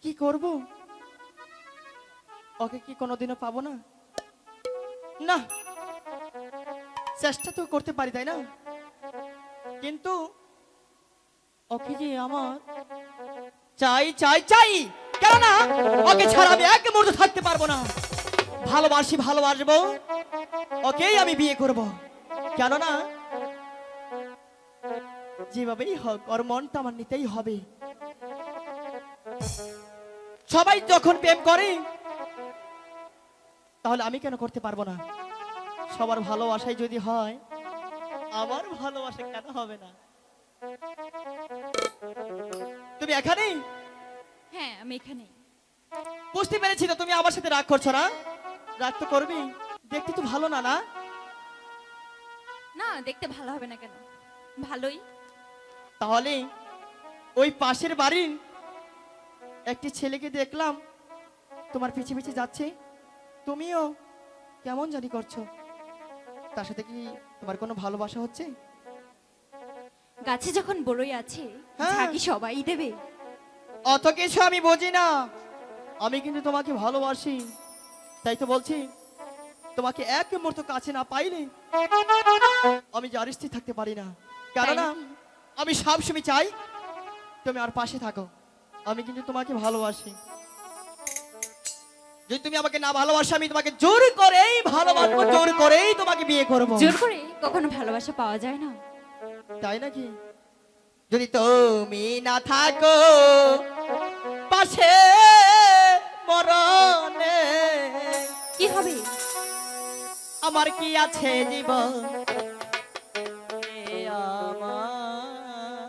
কি করব? ওকে কি কোনোদিনও পাবো না? না, চেষ্টা তো করতে পারি, তাই না? কিন্তু ওকে যে আমার চাই চাই চাই, কেননা ওকে ছাড়া আমি এক মুহূর্ত থাকতে পারবো না। ভালোবাসি, ভালোবাসবো, ওকেই আমি বিয়ে করব। কেননা যেভাবেই হোক ওর মনটা আমার নিতেই হবে। সবাই যখন প্রেম করে, তাহলে আমি কেন করতে পারবো না? সবার ভালোবাসাই যদি হয়, আমার ভালোবাসা কেন হবে না? তুমি এখানেই? হ্যাঁ, আমি এখানে। বুঝতে পেরেছি তো, তুমি আমার সাথে রাগ করছো না? রাগ তো করবি, দেখতে তো ভালো না, না? না, দেখতে ভালো হবে না কেন? ভালোই। তাহলে ওই পাশের বাড়ির একটি ছেলেকে দেখলাম তোমার পিছে পিছে যাচ্ছে, তুমিও কেমন জানি করছো। তার সাথে কি তোমার কোনো ভালোবাসা হচ্ছে? গাছে যখন বড়ই আছে, হ্যাঁ। ঝাঁকি সবাই দেবে। অত কিছু আমি বুঝি না, আমি কিন্তু তোমাকে ভালোবাসি। তাই তো বলছি, তোমাকে এক মুহূর্ত কাছে না পাইলে আমি যে আর স্থির থাকতে পারি না। কেননা তাই নাকি? আমি সবসময় চাই তুমি আর পাশে থাকো। আমি কিন্তু তোমাকে ভালোবাসি। যদি তুমি আমাকে না ভালোবাসো, আমি তোমাকে জোর করেই ভালোবাসবো, জোর করেই তোমাকে বিয়ে করবো। জোর করে কখনো ভালোবাসা পাওয়া যায় না। তাই নাকি? যদি তুমি না থাকো পাশে মরণে, কি হবে? আমার কি আছে জীবন এ আমার?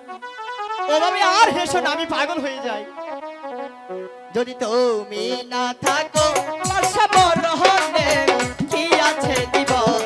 ওভাবে আর হেসো না, আমি পাগল হয়ে যাই। যদি তুমি না থাকো পাশে মরণে, কি আছে জীবন